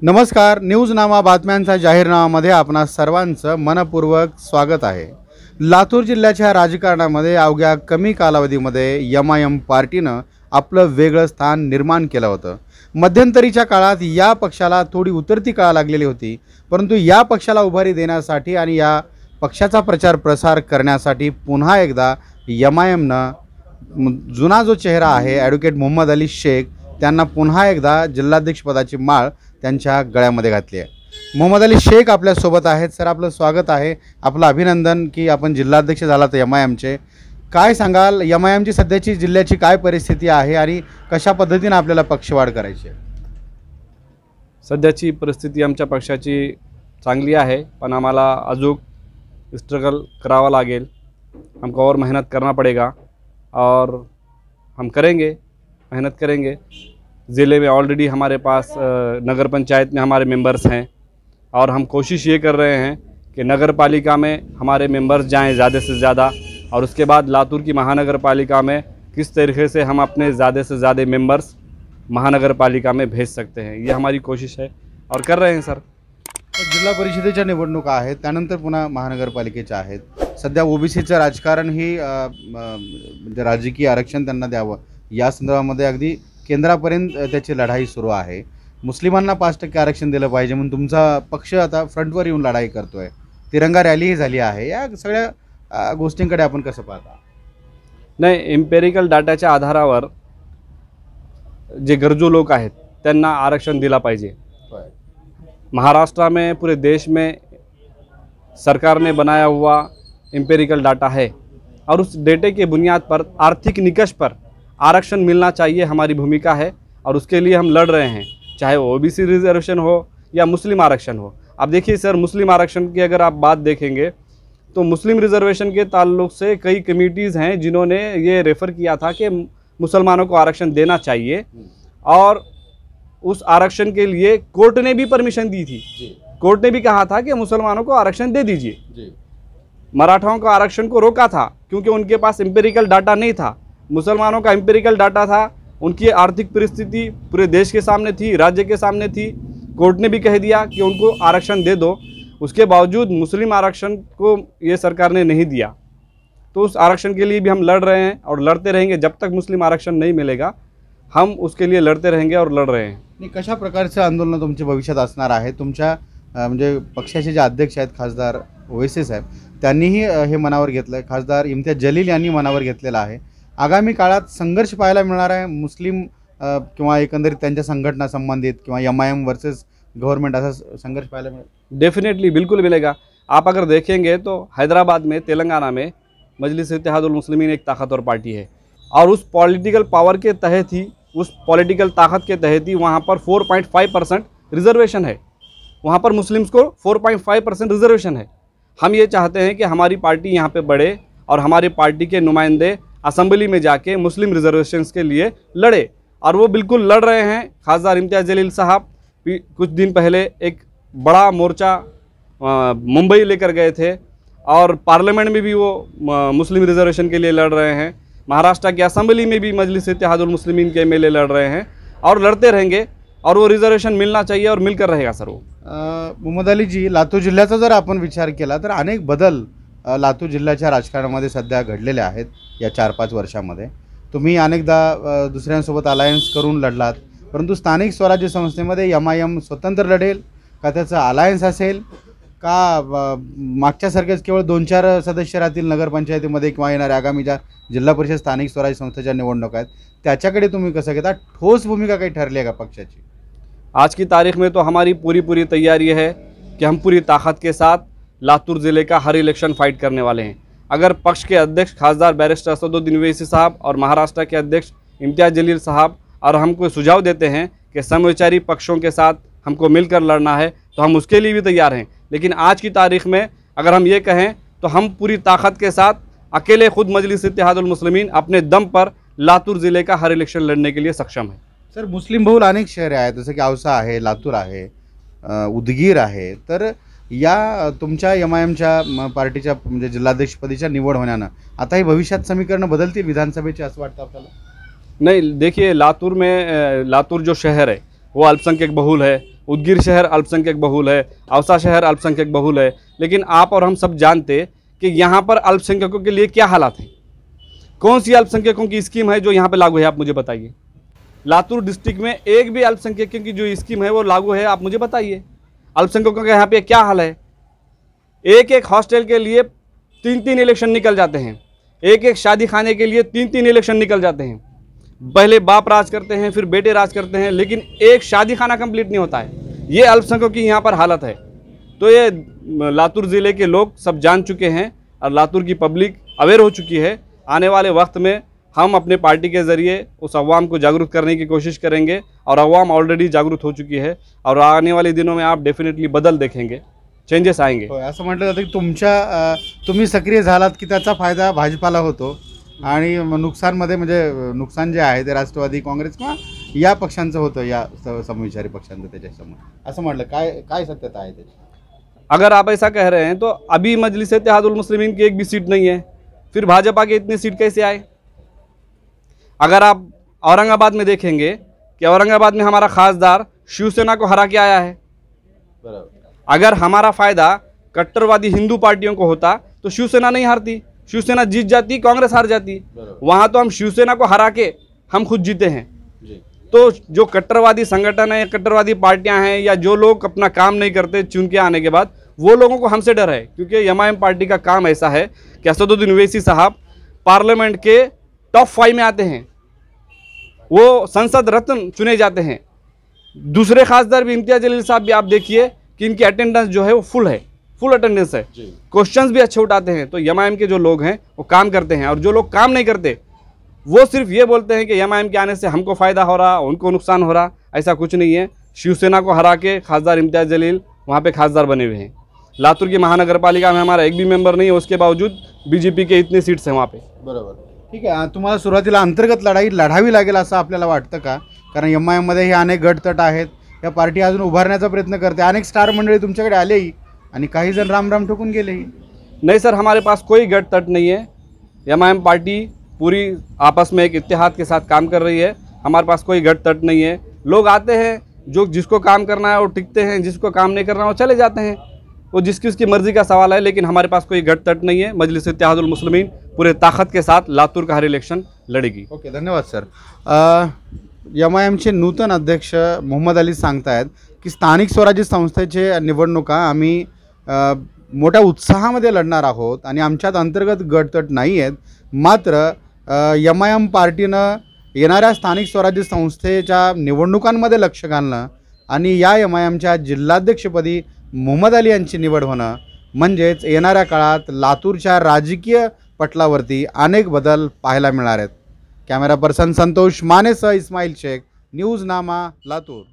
नमस्कार. न्यूजनामा बातम्यांचा जाहीरनाम्यामध्ये आपणा सर्वांचं मनपूर्वक स्वागत आहे. लातूर जिल्ह्याच्या राजकारणामध्ये अवघ्या कमी कालावधीमध्ये एमआयएम पार्टीनं आपलं वेगळं स्थान निर्माण केलं होतं. मध्यंतरीच्या काळात या पक्षाला थोडी उतरती काळ लागलेली होती, परंतु या पक्षाला उभारी देण्यासाठी आणि या पक्षाचा प्रचार प्रसार करण्यासाठी पुन्हा एकदा एमआयएमनं जुना जो चेहरा आहे ॲडव्होकेट मोहम्मद अली शेख त्यांना पुन्हा एकदा जिल्हाध्यक्षपदाची माळ त्यांच्या गळ्यामध्ये घातली आहे. मोहम्मद अली शेख आपल्यासोबत आहेत. सर, आपलं स्वागत आहे. आपलं अभिनंदन की आपण जिल्हाध्यक्ष झालात एमआयएमचे. काय सांगाल, एमआयएमची सध्याची जिल्ह्याची काय परिस्थिती आहे आणि कशा पद्धतीने आपल्याला पक्षवाढ करायची आहे? सध्याची परिस्थिती आमच्या पक्षाची चांगली आहे, पण आम्हाला अजून स्ट्रगल करावा लागेल. हमको और मेहनत करना पड़ेगा और हम करेंगे, मेहनत करेंगे. ज़िले में ऑलरेडी हमारे पास नगर पंचायत में हमारे मेंबर्स हैं और हम कोशिश ये कर रहे हैं कि नगर पालिका में हमारे मेंबर्स जाएं ज़्यादा से ज़्यादा, और उसके बाद लातूर की महानगर पालिका में किस तरीके से हम अपने ज़्यादा से ज़्यादा मेंबर्स महानगर पालिका में भेज सकते हैं, ये हमारी कोशिश है और कर रहे हैं सर. जिल्हा परिषदेच्या निवडणुका आहेत, त्यानंतर पुन्हा महानगरपालिकेच्या आहेत. सध्या ओबीसीचं राजकारण ही म्हणजे राजकीय आरक्षण त्यांना द्यावं या संदर्भामध्ये अगदी केंद्रापर्यंत त्याची लढाई सुरू आहे. मुस्लिमांना 5% आरक्षण दिलं पाहिजे म्हणून तुमचा पक्ष आता फ्रंटवर येऊन लढाई करतोय. तिरंगा रॅलीही झाली आहे. या सगळ्या गोष्टींकडे आपण कसं पाहता? नाही, एम्पेरिकल डाटाच्या आधारावर जे गरजू लोक आहेत त्यांना आरक्षण दिला पाहिजे. महाराष्ट्र में, पूरे देश में सरकार ने बनाया हुआ एम्पेरिकल डाटा है और उस डेटे के बुनियाद पर आर्थिक निकष पर आरक्षण मिलना चाहिए, हमारी भूमिका है और उसके लिए हम लड़ रहे हैं, चाहे वो ओबीसी रिजर्वेशन हो या मुस्लिम आरक्षण हो. अब देखिए सर, मुस्लिम आरक्षण की अगर आप बात देखेंगे तो मुस्लिम रिजर्वेशन के ताल्लुक से कई कमेटीज़ हैं जिन्होंने ये रेफ़र किया था कि मुसलमानों को आरक्षण देना चाहिए, और उस आरक्षण के लिए कोर्ट ने भी परमिशन दी थी. कोर्ट ने भी कहा था कि मुसलमानों को आरक्षण दे दीजिए. मराठाओं का आरक्षण को रोका था क्योंकि उनके पास एम्पेरिकल डाटा नहीं था. मुसलमानों का एम्पेरिकल डाटा था, उनकी आर्थिक परिस्थिति पूरे देश के सामने थी, राज्य के सामने थी. कोर्ट ने भी कह दिया कि उनको आरक्षण दे दो. उसके बावजूद मुस्लिम आरक्षण को ये सरकार ने नहीं दिया. तो उस आरक्षण के लिए भी हम लड़ रहे हैं और लड़ते रहेंगे. जब तक मुस्लिम आरक्षण नहीं मिलेगा हम उसके लिए लड़ते रहेंगे और लड़ रहे हैं. आणि कशा प्रकारचं आंदोलन तुमच्या भविष्यात असणार आहे? तुमच्या म्हणजे पक्षाचे जे अध्यक्ष आहेत खासदार ओवैसी साहेब, त्यांनीही हे मनावर घेतलं आहे. खासदार इम्तियाज जलील यांनी मनावर घेतलेलं आहे. आगामी काळात संघर्ष पाहायला मिळणार आहे मुस्लिम किंवा एकंदरीत त्यांच्या संघटना संबंधित किंवा एमआयएम वर्सेस गवर्नमेंट असा संघर्ष पाहायला मिळेल? डेफिनेटली, बिल्कुल मिलेगा. आप अगर देखेंगे तो हैदराबाद में, तेलंगाना में मजलिस इत्तेहादुल मुस्लिमीन एक ताकतवर पार्टी है और उस पॉलिटिकल पावर के तहत ही, उस पॉलिटिकल ताकत के तहत ही वहाँ पर 4.5% रिजर्वेशन है. वहाँ पर मुस्लिम्स को 4.5% रिजर्वेशन है. हम ये चाहते हैं कि हमारी पार्टी यहाँ पे बढ़े और हमारी पार्टी के नुमाइंदे असम्बली में जाके मुस्लिम रिजर्वेशंस के लिए लड़े, और वो बिल्कुल लड़ रहे हैं. खासदार इम्तियाज जलील साहब कुछ दिन पहले एक बड़ा मोर्चा मुंबई लेकर गए थे और पार्लियामेंट में भी वो मुस्लिम रिजर्वेशन के लिए लड़ रहे हैं. महाराष्ट्र की असम्बली में भी मजलिस इत्तेहादुल मुस्लिमीन के एमएलए लड़ रहे हैं और लड़ते रहेंगे, और वो रिजर्वेशन मिलना चाहिए और मिलकर रहेगा सर. वो मोहम्मद अली जी, लातूर जिल्ह्याचा जर आपण विचार केला तर अनेक बदल लातूर जिल्ह्याच्या राजकारणामध्ये सध्या घडलेले आहेत या 4-5 वर्षामध्ये. तुम्ही अनेकदा दुसऱ्यांसोबत अलायन्स करून लढलात, परंतु स्थानिक स्वराज्य संस्थेमध्ये एमआयएम स्वतंत्र लढेल का त्याचं अलायन्स असेल का मागच्यासारखेच केवळ 2-4 सदस्य राहतील नगरपंचायतीमध्ये किंवा येणाऱ्या आगामी ज्या जिल्हा परिषद स्थानिक स्वराज्य संस्थेच्या निवडणुका आहेत त्याच्याकडे तुम्ही कसं घेता? ठोस भूमिका काही ठरली आहे का पक्षाची? आज की तारीख में तो हमारी पूरी तैयारी है कि हम पूरी ताकत के साथ लातूर ज़िले का हर इलेक्शन फाइट करने वाले हैं. अगर पक्ष के अध्यक्ष खासदार बैरिस्टर असदुद्दीन ओवैसी साहब और महाराष्ट्र के अध्यक्ष इम्तियाज जलील साहब और हमको सुझाव देते हैं कि समविचारी पक्षों के साथ हमको मिलकर लड़ना है, तो हम उसके लिए भी तैयार हैं. लेकिन आज की तारीख में अगर हम ये कहें तो हम पूरी ताकत के साथ अकेले खुद मजलिस इत्तेहादुल मुस्लिमीन अपने दम पर लातूर ज़िले का हर इलेक्शन लड़ने के लिए सक्षम है. सर, मुस्लिम बहुल अनेक शहरे आहेत, जसं की औसा आहे, लातूर आहे, उदगीर आहे. तर या तुमच्या एमआयएमच्या पार्टीच्या म्हणजे जिल्हाध्यक्षपदीच्या निवड होण्यानं आता ही भविष्यात समीकरणं बदलतील विधानसभेची असं वाटतं आपल्याला? नहीं, देखिए लातूर में, लातूर जो शहर है वो अल्पसंख्यक बहुल है, उदगीर शहर अल्पसंख्यक बहुल है, औसा शहर अल्पसंख्यक बहुल है, लेकिन आप और हम सब जानते कि यहाँ पर अल्पसंख्यकों के लिए क्या हालात हैं। कौन सी अल्पसंख्यकों की स्कीम है जो यहाँ पे लागू है, आप मुझे बताइए। लातूर डिस्ट्रिक्ट में एक भी अल्पसंख्यकों की जो स्कीम है वो लागू है, आप मुझे बताइए। अल्पसंख्यकों का यहाँ पे क्या हाल है। एक एक हॉस्टल के लिए 3-3 इलेक्शन निकल जाते हैं, एक एक शादी खाने के लिए 3-3 इलेक्शन निकल जाते हैं। पहले बाप राज करते हैं, फिर बेटे राज करते हैं, लेकिन एक शादी खाना कंप्लीट नहीं होता है। ये अल्पसंख्यकों की यहाँ पर हालत है। तो ये लातूर ज़िले के लोग सब जान चुके हैं और लातूर की पब्लिक अवेयर हो चुकी है। आने वाले वक्त में हम अपने पार्टी के ज़रिए उस अवाम को जागरूक करने की कोशिश करेंगे और अवाम ऑलरेडी जागरूक हो चुकी है और आने वाले दिनों में आप डेफिनेटली बदल देखेंगे, चेंजेस आएंगे। होय, असं म्हटलं जातं की तुम्ही सक्रिय झालात की त्याचा फायदा भाजपाला होतो आणि नुकसानमध्ये म्हणजे नुकसान जे आहे ते राष्ट्रवादी काँग्रेस किंवा या पक्षांचं होतं, या समविचारी पक्षांचं त्याच्यासमोर, असं म्हटलं काय काय सत्यता आहे त्याची? अगर आप ऐसा कह रहे हैं तो अभी मजलिस इत्तेहादुल मुस्लिमीन की एक भी सीट नहीं है, फिर भाजपा के इतने सीट कैसे आए? अगर आप औरंगाबाद में देखेंगे कि औरंगाबाद में हमारा खासदार शिवसेना को हरा के आया है। अगर हमारा फ़ायदा कट्टरवादी हिंदू पार्टियों को होता तो शिवसेना नहीं हारती, शिवसेना जीत जाती, कांग्रेस हार जाती। वहाँ तो हम शिवसेना को हरा के हम खुद जीते हैं। तो जो कट्टरवादी संगठन है, कट्टरवादी पार्टियां हैं, या जो लोग अपना काम नहीं करते चुन के आने के बाद, वो लोगों को हमसे डर है। क्योंकि एमआईएम पार्टी का काम ऐसा है कि असदुद्दीन ओवैसी साहब पार्लियामेंट के टॉप 5 में आते हैं, वो संसद रत्न चुने जाते हैं। दूसरे खासदार भी इम्तियाज जलील साहब भी आप देखिए कि इनकी अटेंडेंस जो है वो फुल अटेंडेंस है, क्वेश्चंस भी अच्छे उठाते हैं। तो एमआईएम के जो लोग हैं वो काम करते हैं, और जो लोग काम नहीं करते वो सिर्फ ये बोलते हैं कि एमआईएम के आने से हमको फ़ायदा हो रहा, उनको नुकसान हो रहा। ऐसा कुछ नहीं है। शिवसेना को हरा के खासदार इम्तियाज जलील वहाँ पे खासदार बने हुए हैं। लातूर की महानगर पालिका में हमारा एक भी मेंबर नहीं है, उसके बावजूद बीजेपी के इतने सीट्स हैं वहाँ पे। बरोबर, ठीक आहे। तुम्हाला सुरुवातीला अंतर्गत लढाई लढावी लागेल असं आपल्याला वाटतं का? कारण एमआयएममध्ये हे अनेक गटतट आहेत, या पार्टी अजून उभारण्याचा प्रयत्न करते, अनेक स्टार मंडळी तुमच्याकडे आलेही आणि काही जण राम राम ठोकून गेलेही। नहीं सर, हमारे पास कोई गट तट नहीं है। एमआईएम पार्टी पूरी आपस में एक इत्तेहाद के साथ काम कर रही है। हमारे पास कोई गट तट नहीं है। लोग आते हैं, जो जिसको काम करना है वो टिकते हैं, जिसको काम नहीं करना है वो चले जाते हैं। वो जिसकी उसकी मर्ज़ी का सवाल है, लेकिन हमारे पास कोई गट तट नहीं है। मजलिस इत्तेहादुल मुस्लिमीन पूरे ताकत के साथ लातूर का हर इलेक्शन लड़ेगी। ओके, धन्यवाद सर। एमआयएमचे नूतन अध्यक्ष मोहम्मद अली सांगतायत की स्थानिक स्वराज्य संस्थेचे निवडणुका आम्ही मोठ्या उत्साहामध्ये लढणार आहोत आणि आमच्यात अंतर्गत गटतट नाही आहेत। मात्र एमआयएम पार्टीनं येणाऱ्या स्थानिक स्वराज्य संस्थेच्या निवडणुकांमध्ये लक्ष घालणं आणि या एमआयएमच्या जिल्हाध्यक्षपदी मोहम्मद अली यांची निवड होणं म्हणजेच येणाऱ्या काळात लातूरच्या राजकीय पटलावरती अनेक बदल पाहायला मिळणार आहेत। कॅमेरा पर्सन संतोष मानेसह इस्माईल शेख, न्यूज नामा, लातूर।